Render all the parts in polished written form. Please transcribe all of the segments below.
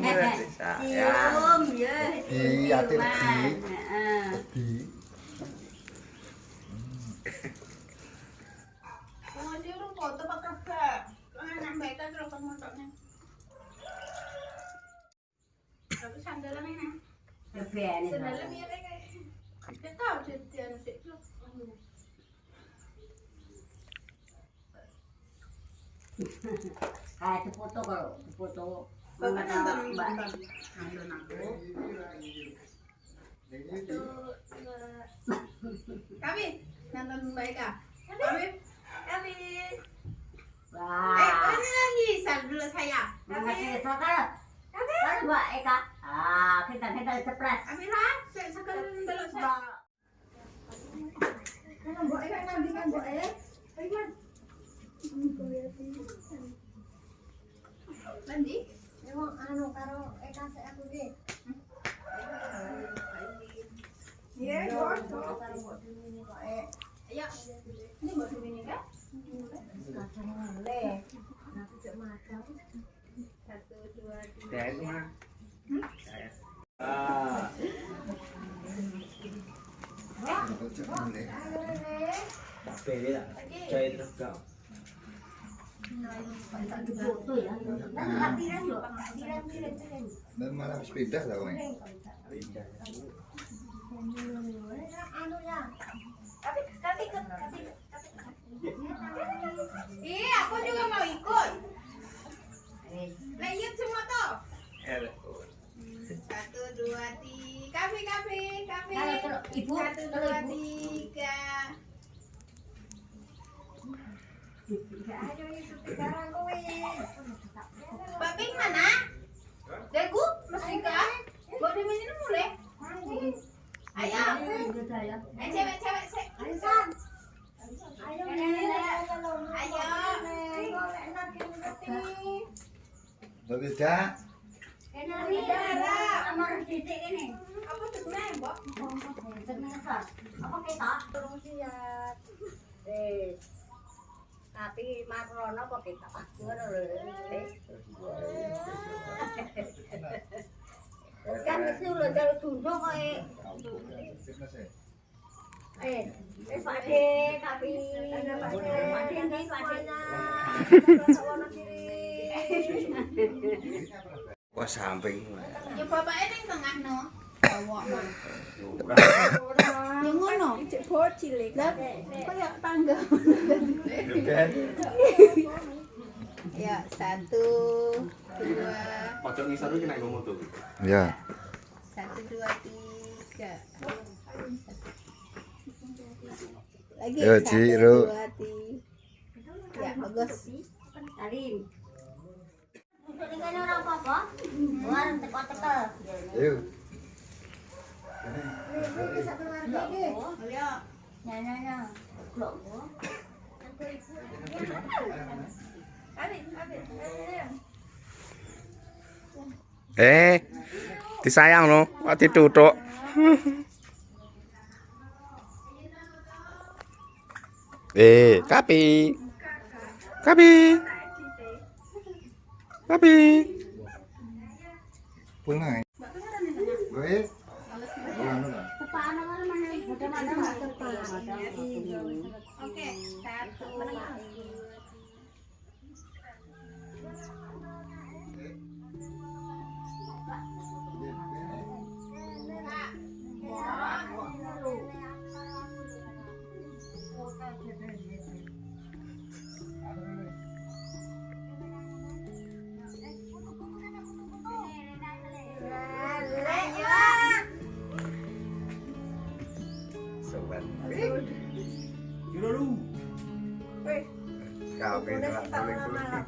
Cium ya. Iya, tinggi. Oh, dia orang foto pakai bag. Anak mereka kalau kamu motornya. Tapi sandalan ini. Sandalan mirip kayak. Dia tahu dia nasi itu. Kayak foto kalau foto. Bapak nonton Mbak. nonton aku. Kami nonton mereka. Kami. Wah. Ini lagi dulu saya. Nanti sekarang. Kan Mbak Eka. Kita ceplas. Kami lah, sekarang belok saya. Kalau Mbak Eka nanti kan Mbak Eka. Nanti? Emang anu karo Eka sik aku iki. Iya, Karo mbok Dumini kok ayo. Ini Mbak Dumini kan? kadang ngale. Aku cek makan. 1, 2, 3. Saya itu mah. Saya. Pilih lah. Saya itu kau. Foto ya. Latihan loh. Dan malah habis pindah lah wong. Anu ya. Iya, aku juga mau ikut. Lanjut semua toh. 1, 2, 3. Kafe. Kalau ibu, 1, 2, 3. Ayo itu sekarang kuwi. Mbak Pink mana? Dagu, Mas Rika. Mbak Dumini ini mulai. Ayo. Cewek-cewek sih. Ayo San. Ayo Ayo. golek lagi ngerti. Beda. Kenari amar titik ini. Apa tuh Mbak? Ternyata apa kita? Turun siap. Tapi Marlono kok kita? Ngono lho. Kan wis lho kalau dundung kok wis Pakde tapi Pakde ndi Pakde. Wah samping. Ya bapaknya di tengah no. Bawa mah. Yang ngono. Cek bot cilik. Lah, kayak tangga. Ya, 1, 2. Pojok ngisor iki nek ngomong tuh. Ya. 1, 2, 3. Lagi. Yo, 1, Ci, Ru. 2, 3. Ya, bagus. Alin. Untuk dengan orang apa? Warung teko-teko. Ayo. Iki satu keluarga iki. Ayo. Nyanyi. Blok gua. Disayang loh, mati tutuk. Kapi. Pulang. Gue. Kepala mana mana Oke, 1. Sobat. Kape Udah lah. sih tak malah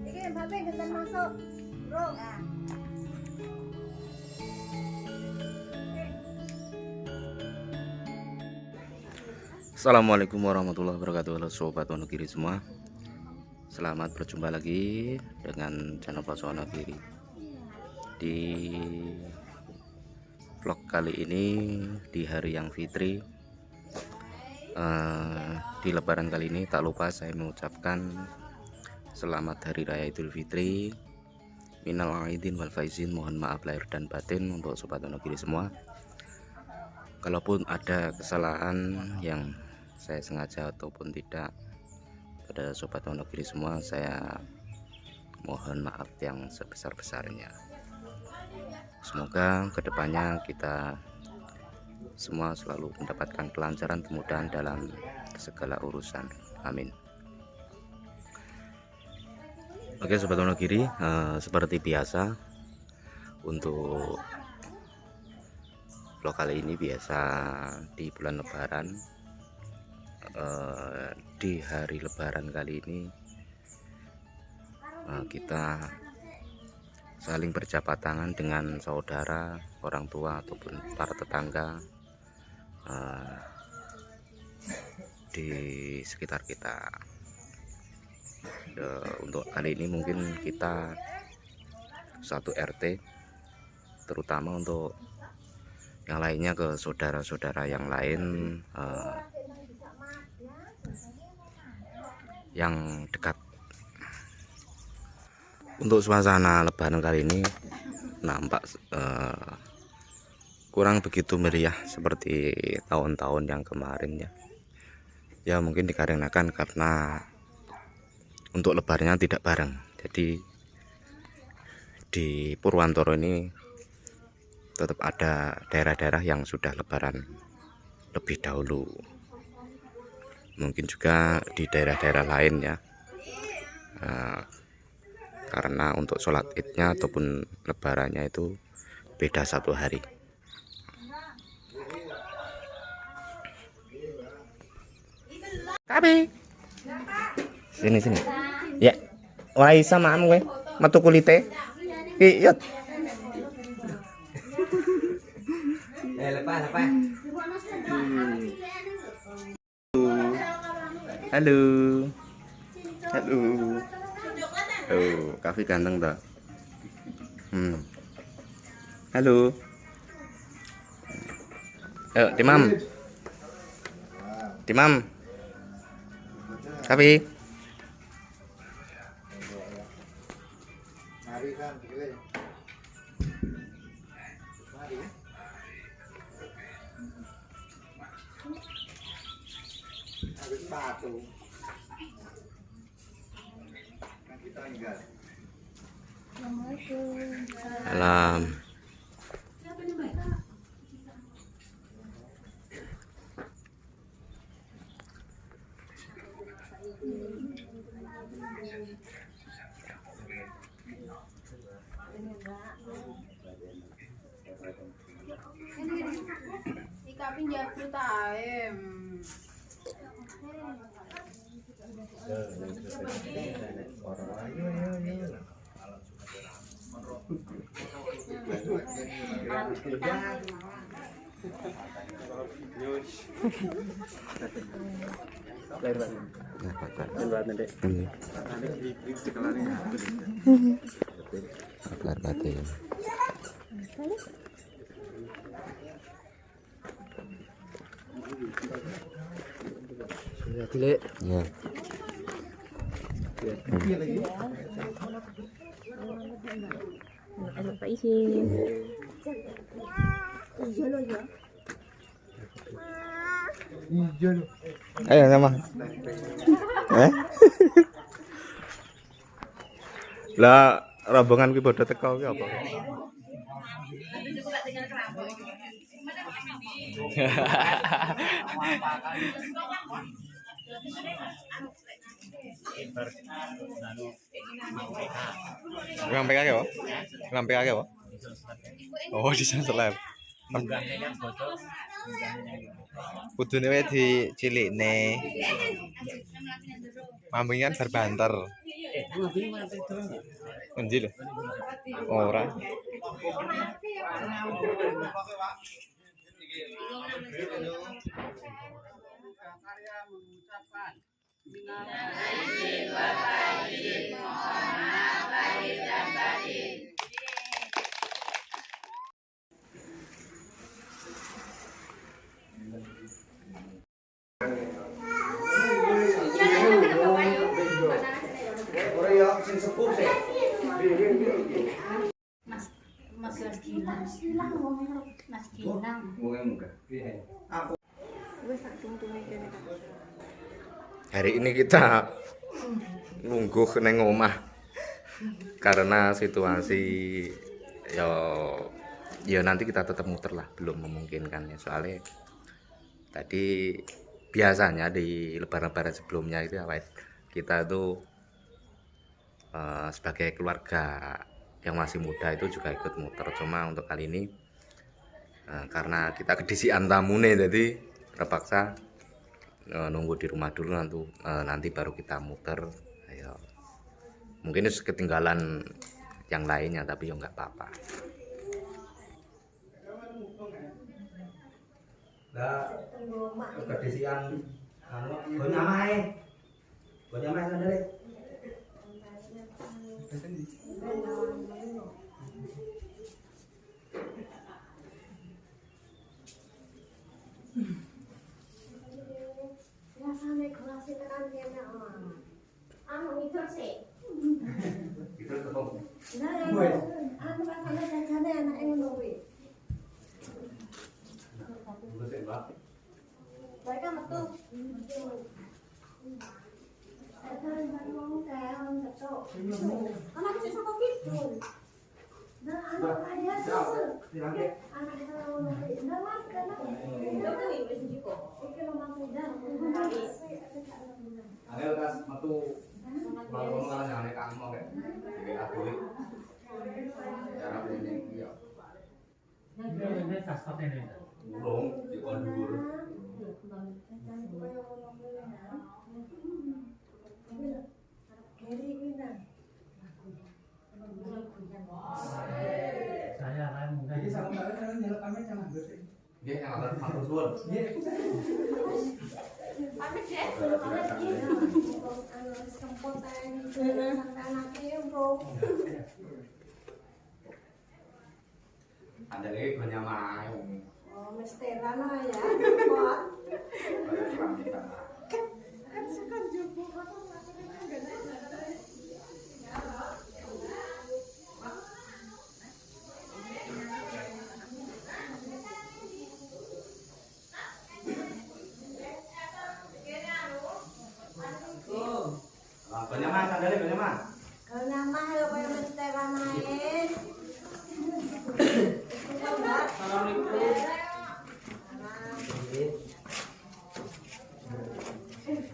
Iki Mbak Pink genten masuk. Bro. Assalamualaikum warahmatullahi wabarakatuh. Halo sobat Wonogiri semua. Selamat berjumpa lagi dengan channel Pak Wonogiri. Di vlog kali ini di hari yang fitri Di lebaran kali ini tak lupa saya mengucapkan selamat Hari Raya Idul Fitri. Minal aidin wal faizin, mohon maaf lahir dan batin untuk Sobat Wonogiri semua. Kalaupun ada kesalahan yang saya sengaja ataupun tidak pada Sobat Wonogiri semua, saya mohon maaf yang sebesar-besarnya. Semoga kedepannya kita semua selalu mendapatkan kelancaran, kemudahan dalam segala urusan. Amin. Oke Sobat Wonogiri, seperti biasa untuk vlog kali ini biasa di bulan Lebaran, di hari Lebaran kali ini kita saling berjabat tangan dengan saudara, orang tua ataupun para tetangga di sekitar kita. Untuk kali ini mungkin kita satu RT, terutama untuk yang lainnya ke saudara-saudara yang lain yang dekat. Untuk suasana Lebaran kali ini nampak kurang begitu meriah seperti tahun-tahun yang kemarin ya. Ya mungkin dikarenakan karena untuk lebarannya tidak bareng. Jadi di Purwantoro ini tetap ada daerah-daerah yang sudah lebaran lebih dahulu. Mungkin juga di daerah-daerah lain ya. Karena untuk sholat idnya ataupun lebarannya itu beda satu hari. Kabe. Sini. Ya. Ora isa maam kowe. Metu kulite. Iya. Lepas. Halo. Oh, Kavi ganteng tak? Halo. Ayo, Timam. Kavi. Mari kan, pilih. Mari. Habis sepatu. Kan kita enggak. Salam. Ikapin jatuh taem. Lahir batin. Sudah dilek. Ya. Pak izin. Ayo sama. Lah rombongan kuwi padha teko ki apa? Ngampe kake apa? Ngampe kake apa? Oh, di sana. Kudune wae dicilikne. Mambing kan berbanter. Endi lho? Ora. Kinang. Wes tak tunggu kene Kak. Hari ini kita nunggu neng omah karena situasi ya nanti kita tetap muter lah, belum memungkinkan ya, soalnya tadi biasanya di lebaran-lebaran sebelumnya itu apa kita tuh sebagai keluarga yang masih muda itu juga ikut muter. Cuma untuk kali ini karena kita kedisian tamu nih, jadi terpaksa nunggu di rumah dulu, nanti baru kita muter. Ayo. Mungkin ketinggalan yang lainnya, tapi ya nggak apa-apa. Lah kedisian anu go nyamae sandale. Ya sampe kelas tekan kene omah. Anu itu sih. Itu tuh. Nah, anu rasane jajane anake ngono kuwi. Mereka metu. Akan bangun kayak ketok. Anak sisa Covid. Nah, anak aja tuh. Anak itu ngono kuwi. Nah, mas kana. Itu kuwi wis jiko. Iki rumah muda. Angel kas metu balkon kan jane kamu kek. Iki aduh. Cara ini ya. Ini tas pakai ini. Urung di kondur. Saya kan mudah. Jadi sama kalian nyelekame jangan bersih. Nggih, ngatur matur suwun. Nggih. Pamit ya. Sempot anaknya bro. Ada lagi go nyamae. Oh, mesti rano ya. Pot. Sekan jubu apa maksudnya Banyaman sandale banyaman. kalau nama ya kayak mesti rano ya.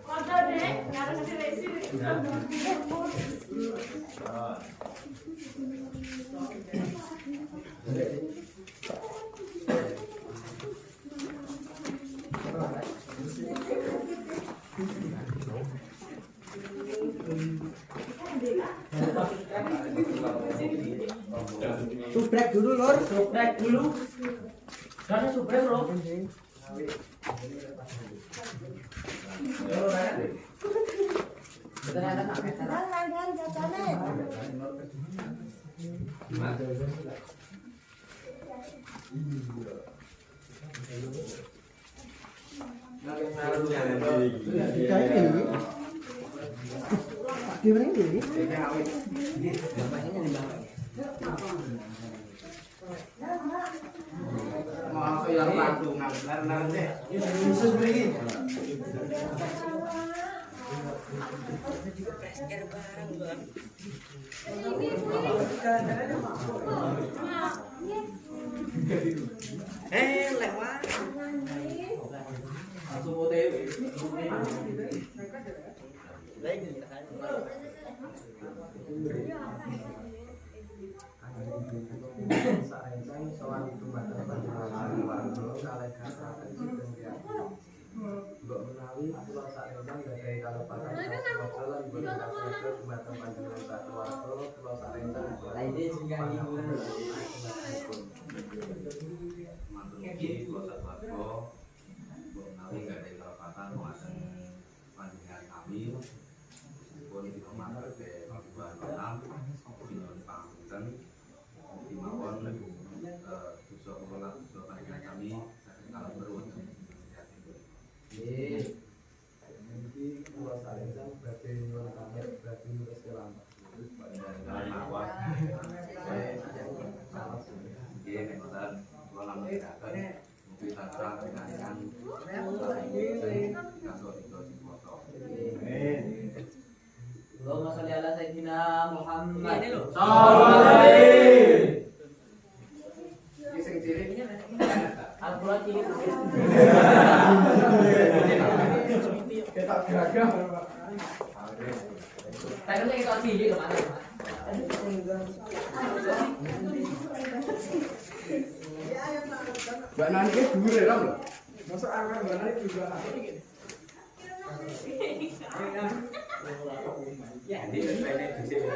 Kodo deh, harus diresi. Subrek dulu lor. Subrek dulu. Karena subrek bro. Kan jatane. Mau yang langsung nang deh. Yesus beri. Lewat. Langsung OTW. Tapi ini kalau cilik loh, Mas. Mbak Nani kan dulu ya loh. Masa anak Mbak Nani juga. Ya, ini pendek di sini.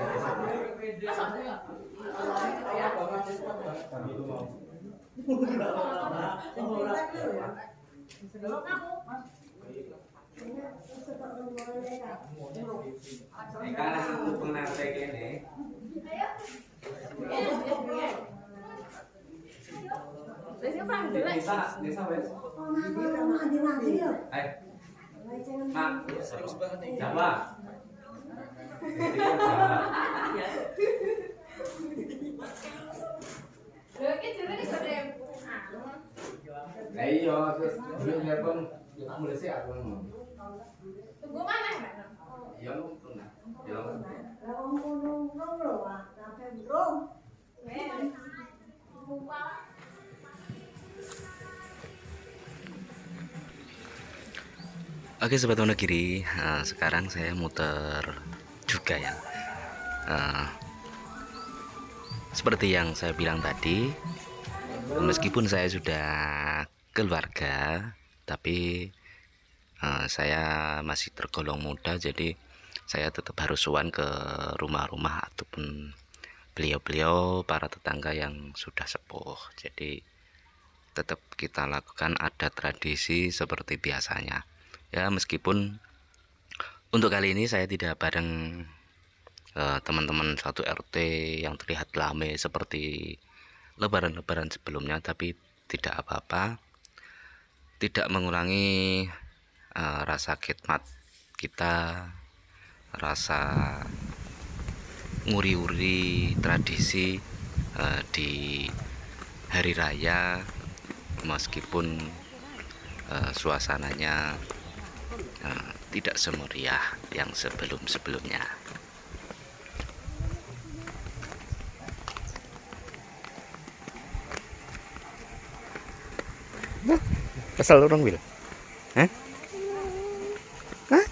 Sekarang pengenal saya ini. Desa wes. Mak, serius banget nih. Jawa. Nah iya, terus dia pun ya kamu lesi aku ngomong. Tunggu mana, Mbak? Iya, lu pernah. Ya. Oke Sobat Wonogiri, sekarang saya muter juga ya. Seperti yang saya bilang tadi, meskipun saya sudah keluarga, tapi saya masih tergolong muda, jadi saya tetap harus sowan ke rumah-rumah ataupun beliau-beliau para tetangga yang sudah sepuh. Jadi tetap kita lakukan adat tradisi seperti biasanya. Ya, meskipun untuk kali ini saya tidak bareng teman-teman satu RT yang terlihat ramai seperti lebaran-lebaran sebelumnya, tapi tidak apa-apa, tidak mengurangi rasa khidmat kita, rasa nguri-uri tradisi di hari raya, meskipun suasananya tidak semeriah yang sebelum-sebelumnya. Kesel orang Wil? Hah? Hah?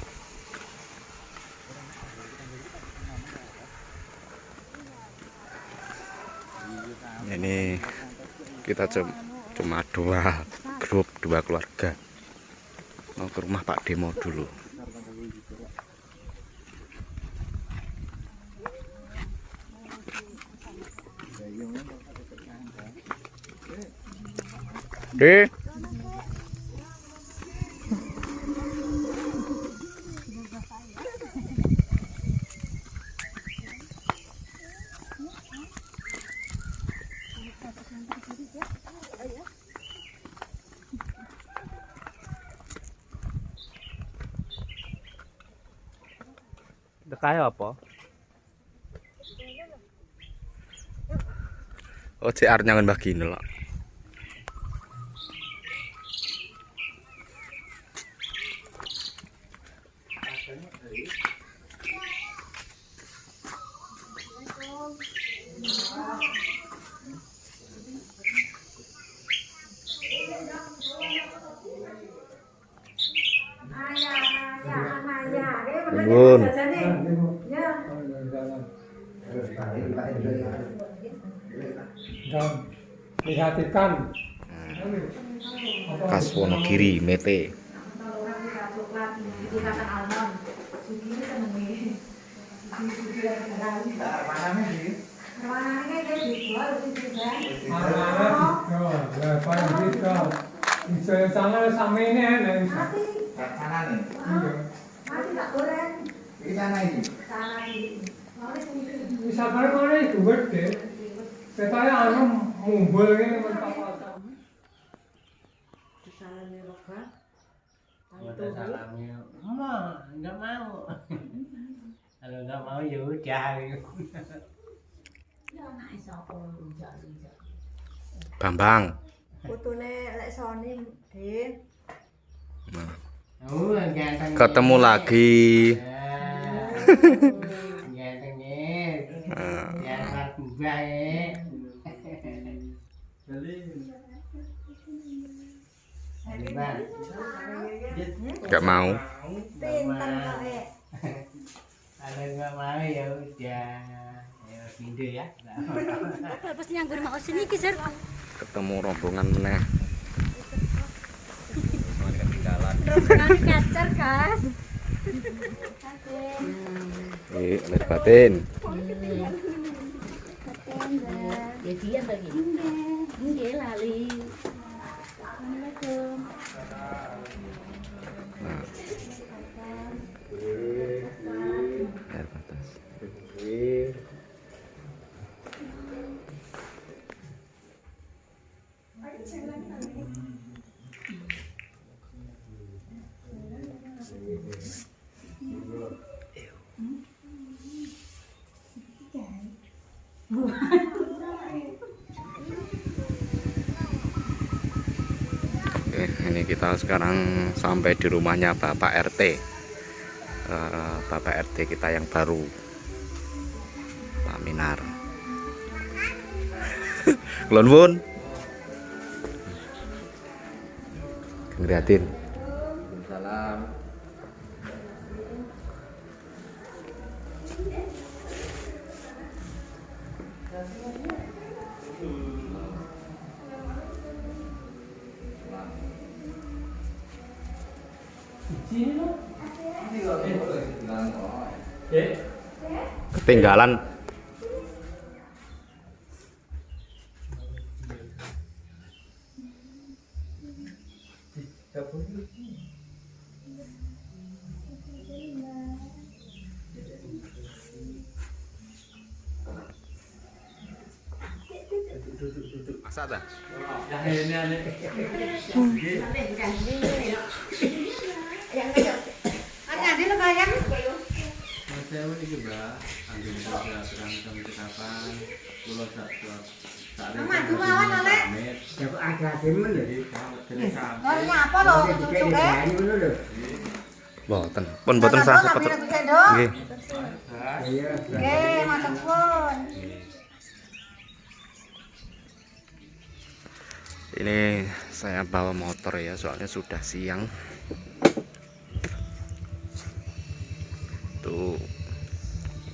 Ini kita cuma dua grup, dua keluarga mau ke rumah Pak Demo dulu. Deh. Kayak apa? Oh, CR nyangan begini loh. Bun. Dan perhatikan Khas Wonogiri, mete. sana sama ini Sana nih. Mati tak goreng. Di sana ini. Sana ini. misalkan mana itu gede katanya anu mumbul ini mentah-mentah. Salamnya Roka. Udah salamnya, emak nggak mau. Kalau nggak mau ya udah. Bambang. Fotone lek Sony, Din. Ketemu lagi. Gantengnya, jangan baik. Bang. Gak mau. Pinter kok Kalau nggak mau ya udah. Ya pindah ya. Pas nyanggur mau sini kisar. Ketemu rombongan meneh. Rombongan kacer kan. Alir batin. Ya dia bagi. Nggih lali. Assalamualaikum. Nah. Air batas. Oke, ini kita sekarang sampai di rumahnya Bapak RT. Bapak RT kita yang baru, Pak Minar. Kulon pun ngeliatin. Salam. Ketinggalan. Masa dah? Ada lebayang. Saya ini juga ambil juga berantem kapan pulau satu Maju mawon oleh. Ngornya apa lo? Cucuk Boten, pun boten sah cepet. Nggih. Nggih, matur suwun. Ini saya bawa motor ya, soalnya sudah siang. Tuh,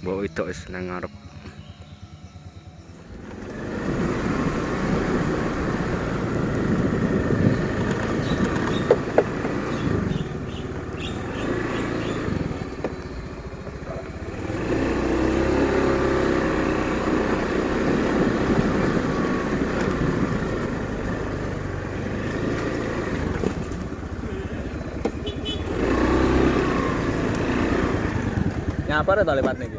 bawa itu nang ngarep. Nyapa ada lewat nih.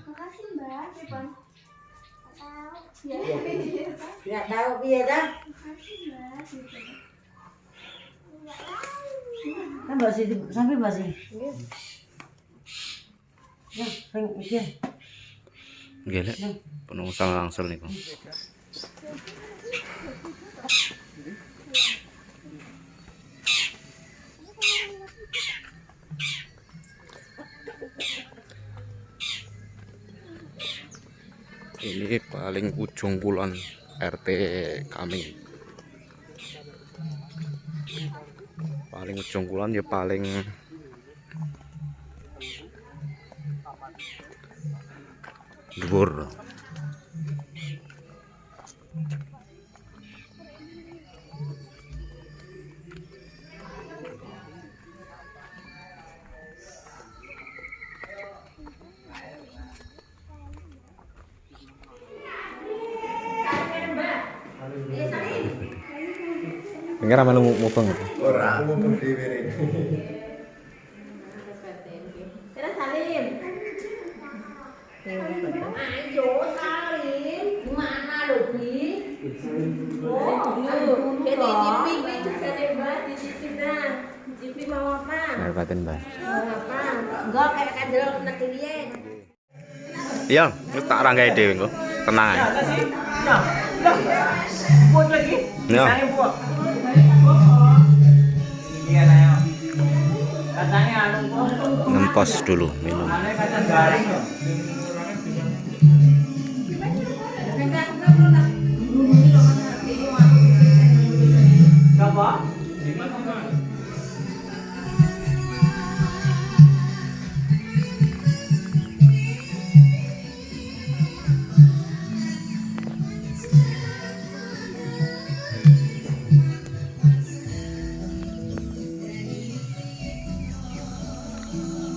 Makasih Mbak. Nggak tahu piye dah. Makasih Mbak. Kan Mbak Siti sampai Mbak Siti. Ya, peng iki. Nggih, Lek. Penuh langsung nih, Bang. Ini paling ujung kulon RT kami. Paling ujung kulon ya paling dhuwur. Dengar malu mubeng. Ora, aku mubeng dhewe rene. Kira Salim. Ayo Salim, gimana lo Bi? Oh, jadi tipik juga deh Mbak, di sini lahir batin Mbah. Enggak kayak kandel nanti dia. Iya, wis tak rangkai dhewe engko. Tenang ae. Buat lagi. Ya. Saya buat. Iya lah ya. Katanya anu kok. Ngempos dulu minum. Aneh kacang garing loh. Siapa?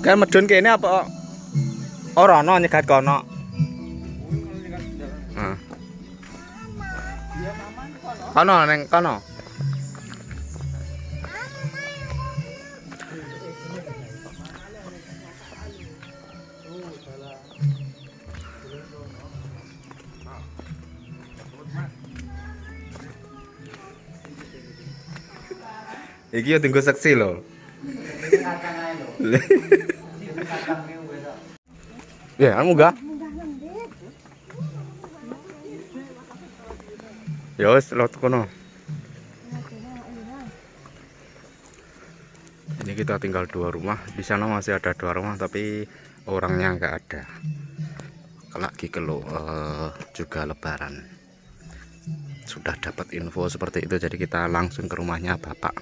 Kan medun kene apa ora ana nyegat kono. Heeh. Kono ning kono. Iki yo tunggu seksi lho. Kacang ae lho. Kacang niku besok. Ya, kamu enggak? Ya wis lot kono. Ini kita tinggal 2 rumah. Di sana masih ada 2 rumah tapi orangnya enggak ada. Lagi kelo juga lebaran. Sudah dapat info seperti itu, jadi kita langsung ke rumahnya Bapak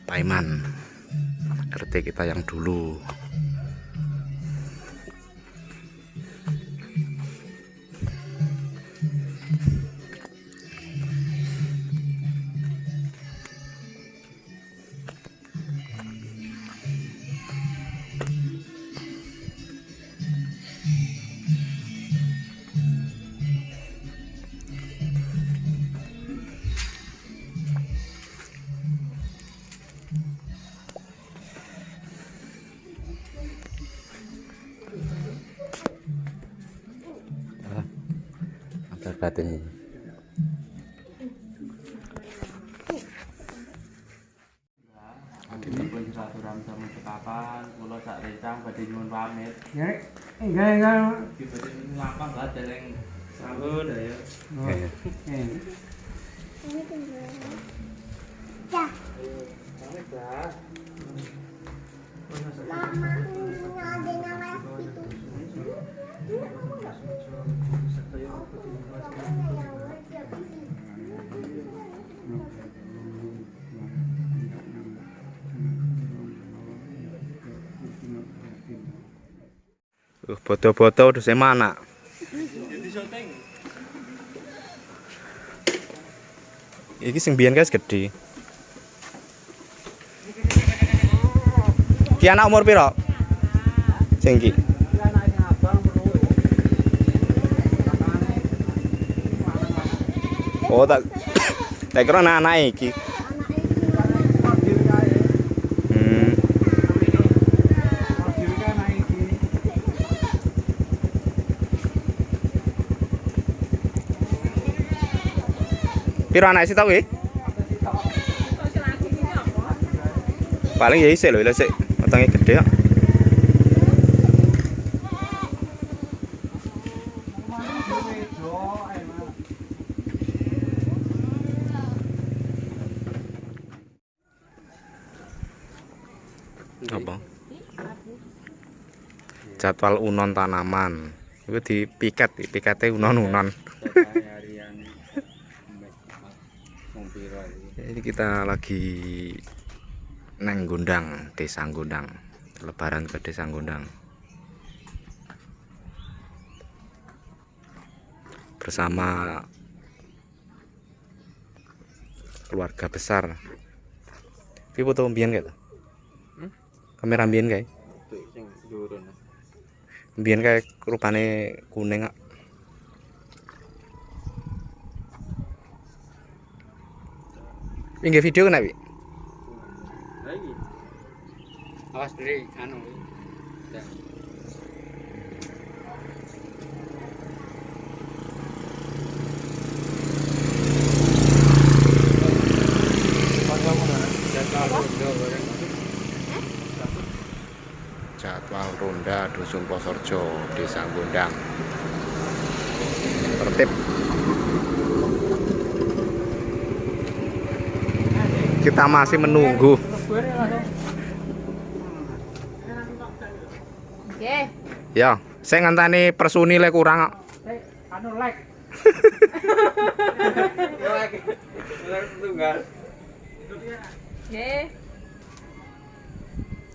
Paiman, RT kita yang dulu. Batin. Dipun silaturahmi sama cekapan, kula sak rencang badhe nyuwun pamit. Ya, enggak. Dibadhe nglampah banget dereng sahur ya. Foto-foto udah mana? Iki sing biyen guys gede. Ki anak umur piro? Sing iki. Oh tak kira anak-anak iki. Piro anak sih tau ya? Paling ya isik lho, lha sik wetenge gede kok. Apa? Jadwal unon tanaman. Itu dipiket, pikete unon-unon. Ini kita lagi neng Gondang, Desa Gondang, lebaran ke Desa Gondang bersama keluarga besar. Ini foto mbiyen kayak kamera mbiyen kayak mbiyen kayak rupane kuning. Pinggir video kena Wi? Lagi. Awas dari anu. Ya. Jadwal ronda Dusun Posorjo, Desa Gondang. Tertib. Kita masih menunggu. Oke. Ya, saya ngantani personile kurang. Anu like. Oke.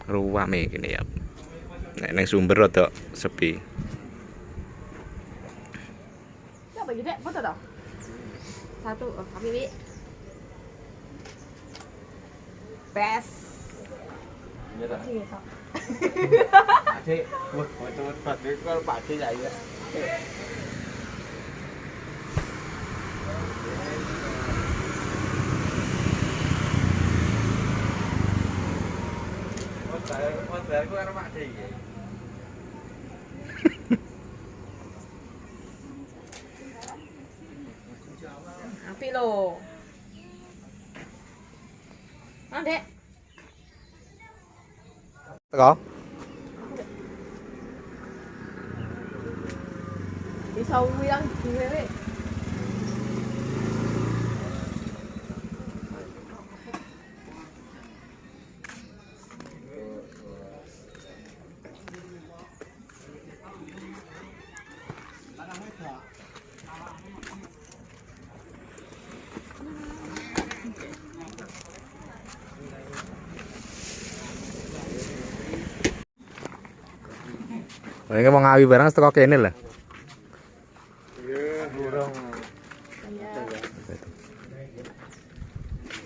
Ruame gini ya. Nek neng sumber rada sepi. Coba gitu deh, foto dong. Satu, kami Bi. Best. Iya tak? Iya, Kak. Adik, wah, cepet banget kalau Pak Ade ya. Modal ku karo Pak Ade iki. Api lo. Dek. Teko. Bisa bilang gue. Ini mau ngawi barang teko kene lah.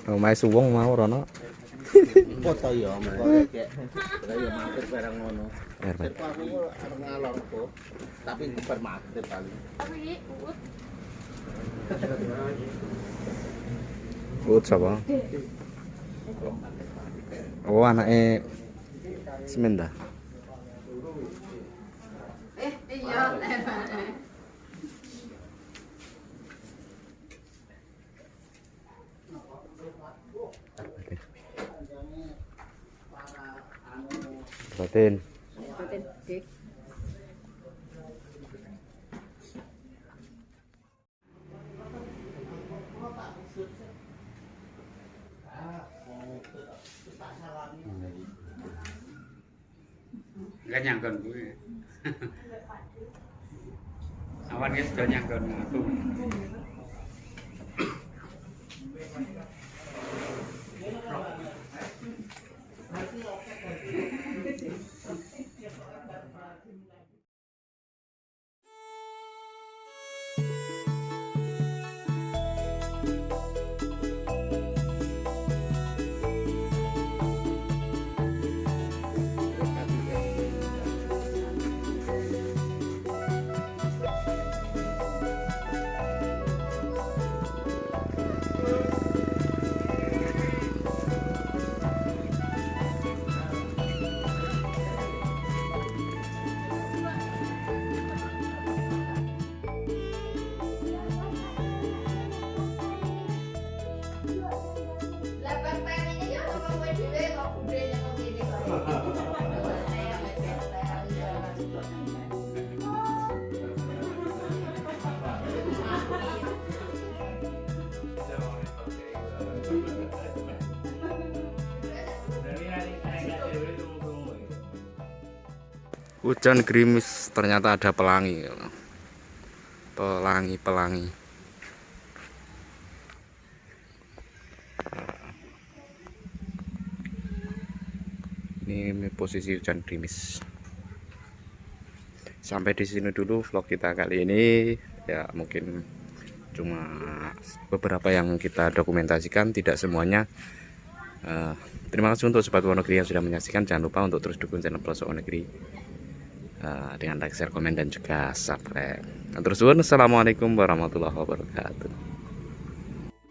Omahe suwung mau rono. Foto ya, mengko kayak ya mampir barang ngono. Erwin. Aku arep ngalor kok, tapi supermarket paling. Tapi uut. Ut sapa? Oh, anake Semenda. Iya. Batin. Batin, Dik. Gak nyangkon gue. Awan guys sudah nyangkon aku. Hujan gerimis, ternyata ada pelangi. Pelangi. Ini posisi hujan gerimis. Sampai di sini dulu vlog kita kali ini. Ya mungkin cuma beberapa yang kita dokumentasikan, tidak semuanya. Terima kasih untuk Sobat Wonogiri yang sudah menyaksikan. Jangan lupa untuk terus dukung channel Pelosok Wonogiri dengan like, share, komen, dan juga subscribe. Terus, assalamualaikum warahmatullahi wabarakatuh.